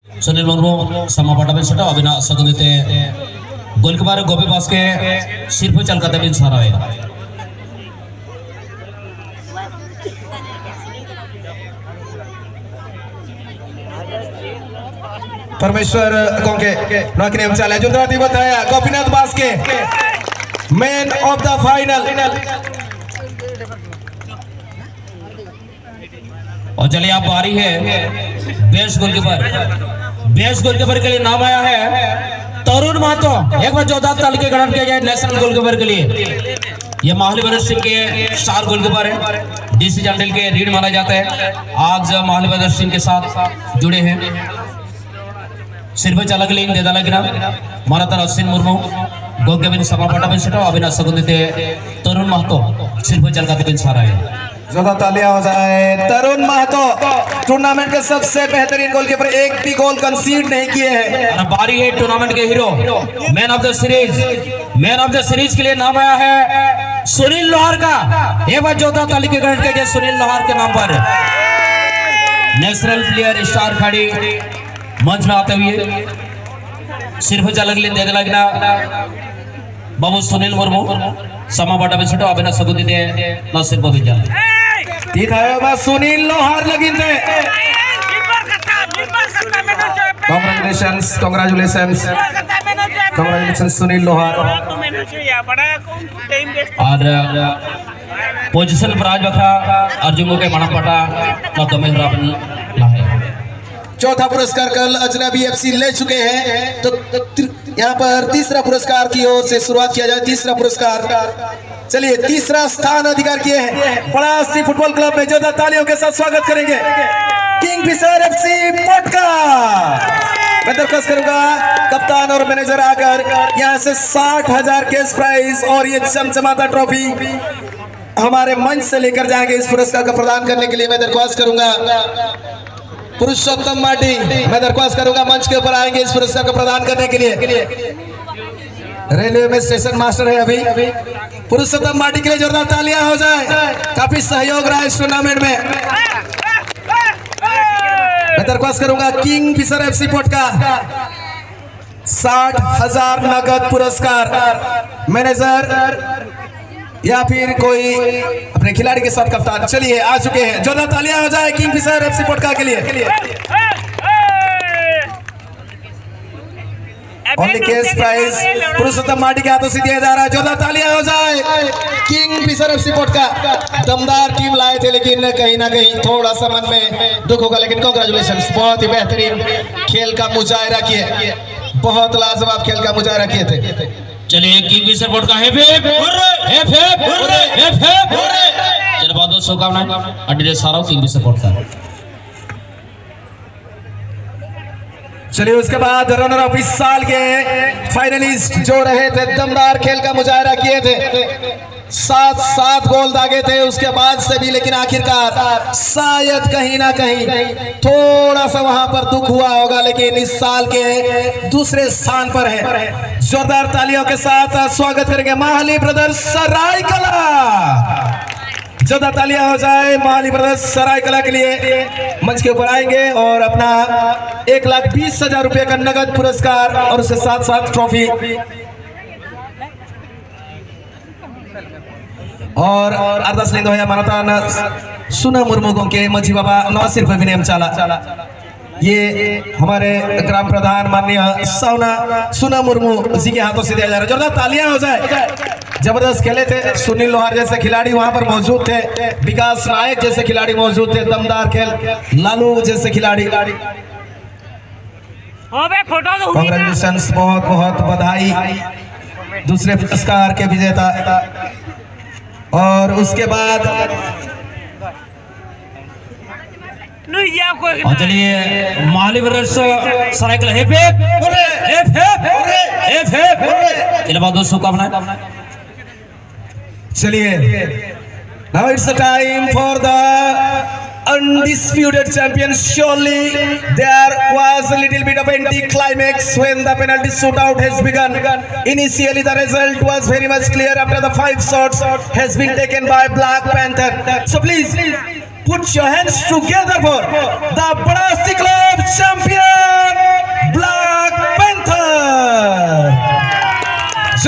सुनील मुर्मू समापन में छोटा अभिनव सगुनिते गोलकीपर गोपी बास के सिर पर चल कर सारा है परमेश्वर कोंके नौकरी में चला जो बताया गोपीनाथ बास के मैन ऑफ द फाइनल। और चलिए आप बारी है बेस्ट गोलकीपर के लिए नाम आया है तरुण महतो। एक बार जोरदार ताली के गठन किया जाए नेशनल गोलकीपर के लिए। ये माहली भगत सिंह के स्टार गोलकीपर है, डीसी जनरल के रीड माना जाता है। आज माहली भगत सिंह के साथ जुड़े हैं। सिर पर चलक लिंग दे दालगिना मारातर अश्विन मुर्मू गोलकीपर समापन में छोटा अभिनव सगुनिते तरुण महतो सिर पर चल कर सारा है। ज्यादा तालियां हो जाए। तरुण महतो टूर्नामेंट के सबसे बेहतरीन गोलकीपर, एक भी गोल कंसीड नहीं किए हैं। बारी है टूर्नामेंट के hero man of the series के लिए नाम आया है सुनील लोहार का। एक बार जोरदार ताली के गठन के सुनील लोहार के नाम पर नेशनल प्लेयर स्टार खड़ी मंच में आते हुए सिर्फ चलक दे लगना बाबू सुनील मुर्मू समापन में छोटा अभिनव सगुनिते न सिर्फ सुनील लोहार लगिंदे। कांग्रेचुलेशंस सुनील लोहार। और पोजीशन पर आज बखरा अर्जुन के मणपटा चौथा पुरस्कार कल अजनबी एफसी ले चुके हैं, तो यहाँ पर तीसरा पुरस्कार की ओर से शुरुआत किया जाए। तीसरा पुरस्कार चलिए तीसरा स्थान अधिकार किए हैं पड़ासी फुटबॉल क्लब में। जोरदार तालियों के साथ स्वागत करेंगे किंगफिशर एफसी पटका। मैं दरख्वास्त करूंगा कप्तान और मैनेजर आकर यहाँ से 60,000 कैश प्राइज और ये चमचमाता ट्रॉफी हमारे मंच से लेकर जाएंगे। इस पुरस्कार का प्रदान करने के लिए मैं दरख्वास्त करूंगा पुरुषोत्तम माटी, मैं दरख्वास्त करूंगा मंच के ऊपर आएंगे इस पुरस्कार को प्रदान करने के लिए। रेलवे में स्टेशन मास्टर है अभी पुरुषोत्तम माटी के लिए जोरदार तालियां हो जाए। काफी सहयोग रहा इस टूर्नामेंट में। मैं दरख्वास्त करूंगा किंगफिशर एफसी पटका 60,000 नगद पुरस्कार मैनेजर या फिर कोई अपने खिलाड़ी के साथ कप्तान। चलिए आ चुके हैं, जोरदार तालियां हो जाए किंगफिशर एफसी पटका के लिए। ओनली कैश प्राइज पुरुषोत्तम माटी के हाथों से दिया जा रहा है। जोरदार तालियां हो जाए किंगफिशर एफसी पटका। दमदार टीम लाए थे लेकिन कहीं ना कहीं थोड़ा सा मन में दुख होगा, लेकिन कांग्रेचुलेशंस, बहुत ही बेहतरीन खेल का मुजाहिरा किए, बहुत लाजवाब खेल का मुजाहिरा किए थे। चलिए किंगफिशर पटका चलो बहुत बहुत शुभकामनाएं अड्डे सारा किंगफिशर पटका। चलिए उसके बाद रनर अप इस साल के फाइनलिस्ट जो रहे थे, दमदार खेल का मुजाहिरा किए थे, 7 गोल दागे थे उसके बाद से भी, लेकिन आखिरकार शायद कहीं ना कहीं थोड़ा सा वहां पर दुख हुआ होगा, लेकिन इस साल के दूसरे स्थान पर है। जोरदार तालियों के साथ स्वागत करेंगे माहली ब्रदर्स सरायकला। जोरदार तालियां हो जाए माहली ब्रदर्स सरायकला के लिए। मंच के ऊपर आएंगे और अपना 1,20,000 रुपए का नगद पुरस्कार और उसके साथ साथ ट्रॉफी और अरदास लिंदो है मानतान सुना मुर्मू के मझी बाबा नवासिर फविनेम चाला। ये हमारे ग्राम प्रधान माननीय सुना मुर्मू जी के हाथों से दिया जा रहा है। जोरदार तालियां हो जाए। जबरदस्त खेले थे, सुनील लोहार जैसे खिलाड़ी वहां पर मौजूद थे, विकास नायक जैसे खिलाड़ी मौजूद थे, दमदार खेल, लालू जैसे खिलाड़ी। कांग्रेचुलेशंस, बहुत बहुत बधाई दूसरे पुरस्कार के विजेता। और उसके बाद चलिए माहली ब्रदर्स सरायकला चलिए बहुत बहुत शुभकामनाएं। चलिए now it's the time for the undisputed champions. Surely there was a little bit of anti-climax when the penalty shootout has begun. Initially the result was very much clear after the 5 shots has been taken by Black Panther. So please put your hands together for the Pradasi Club champion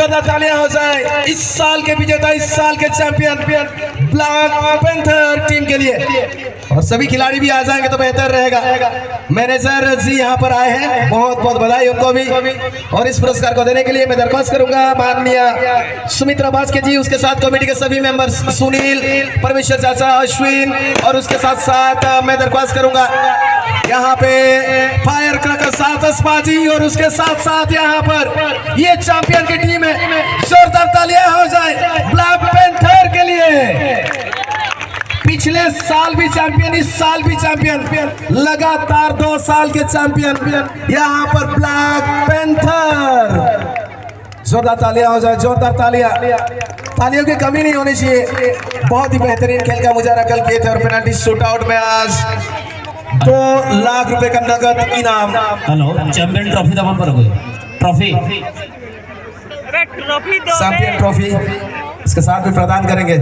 जोरदार तालियां हो जाए इस साल के विजेता, इस साल के चैंपियन ब्लैक पैंथर टीम के लिए। और सभी खिलाड़ी भी आ जाएंगे तो बेहतर रहेगा। मैनेजर जी यहाँ पर आए हैं, बहुत बहुत बधाई उनको भी। और इस पुरस्कार को देने के लिए मैं दरख्वास्त करूंगा माननीय सुमित्रा बास्के जी, उसके साथ कमेटी के सभी मेंबर्स सुनील, परमेश्वर चाचा, अश्विन, और उसके साथ साथ मैं दरख्वास्त करूंगा यहाँ पे फायर क्रैकर सातस्पा जी, और उसके साथ साथ यहाँ पर ये चैंपियन की टीम है। जोरदार तालियां हो जाए ब्लैक पैंथर के लिए। पिछले साल भी चैंपियन, इस साल भी चैंपियन, लगातार 2 साल के चैंपियन यहाँ पर ब्लैक पैंथर। जोरदार तालियां हो जाए, जोरदार तालियां, तालियों की कमी नहीं होनी चाहिए। बहुत ही बेहतरीन खेल का मुजाहरा कल किए थे और पेनल्टी शूटआउट में आज 2 लाख रुपए का नगद इनाम। हेलो चैंपियन ट्रॉफी दमन पर गई ट्रॉफी, चैंपियन ट्रॉफी इसके साथ भी प्रदान करेंगे।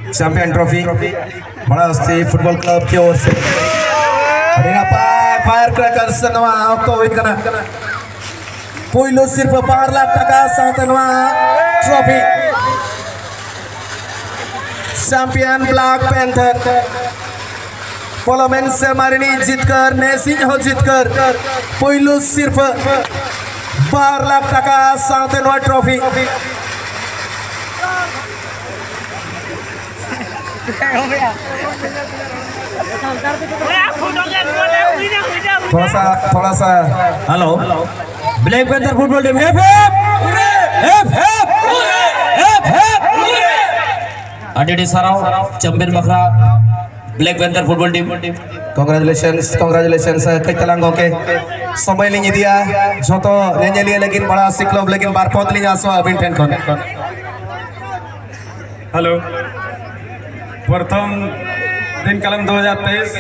चैंपियन ट्रॉफी बड़ा हस्ती फुटबॉल क्लब की ओर से फायर क्रैकर सनवा तो इनका पहिलो सिर्फ 12 लाख टका सातनवा ट्रॉफी चैंपियन ब्लैक पैंथर पोलोमेन से मारिनी जीतकर नेसिंग हो जीतकर पहिलो सिर्फ 12 लाख टका सातनवा ट्रॉफी। थोड़ा सा hello black panther football team RTD सराव चैंपियन बखरा black panther football team. Congratulations congratulations कई तलांगों के समय लिंग दिया जो तो लेने लिए लेकिन बड़ा सिक्लोब लेकिन बार पौध लिंग आसो अबिन टेन कौन। हेलो प्रथम दिन कलम 2023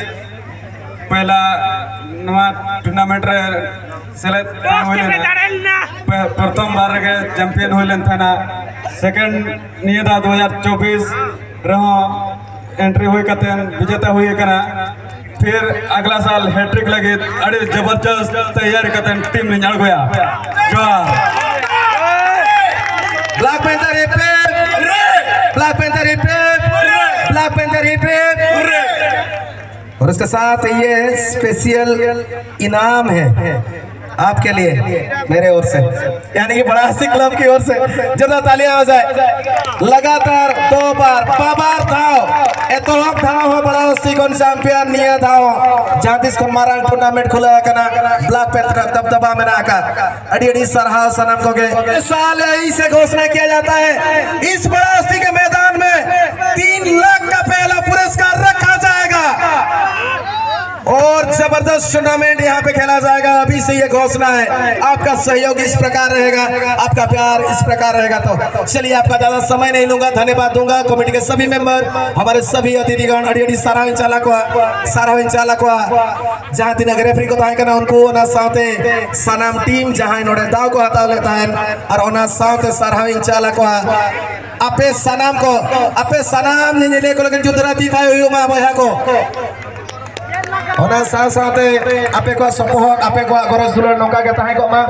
पहला नवा टूर्नामेंट रे सेलेक्ट होइले प्रथम बार के चैंपियन होइले थाना सेकंड नियदा 2024 रहो एंट्री हुई कते विजेता हुई कना। फिर अगला साल हैट्रिक लगे अरे जबरदस्त तैयारी कते टीम ने जाड़ गया black panther black panther black panther. और उसके साथ ये स्पेशल इनाम है आपके लिए मेरे ओर से, यानी कि बड़ा हस्ती क्लब की ओर से। ज्यादा तालियां हो जाए। लगातार 2 बार पाबार थाव एतोक थाव हो बड़ा हस्ती कौन चैंपियन निये थाव जातिस को मारा टूर्नामेंट खुला कना ब्लैक पैंथर दबदबा में ना का अड़ी अड़ी सरहा सनम को के साल यही से घोषणा किया जाता है इस बड़ा हस्ती के मैदान में 3 लाख का पहला पुरस्कार रखा जाएगा और जबरदस्त टूर्नामेंट यहाँ पे खेला जाएगा। अभी से ये घोषणा है, आपका सहयोग इस प्रकार रहेगा, आपका प्यार इस प्रकार रहेगा। तो चलिए आपका ज्यादा समय नहीं लूंगा, धन्यवाद दूंगा कमेटी के सभी मेंबर, हमारे सभी अतिथिगण अड़ी सारा चालक जहाँ तीन रेफरी को तहन उनको ना साथे सनाम टीम जहाँ इन्होंने दाव को हटा लेता है और ओना साथे सारा चालक आपे सनाम को आपे सनाम ले को लेकिन जुदरा दी था युवा बया को ओना साथे आपे को सपोहट आपे को गरज दुलर नौका के तहन को मा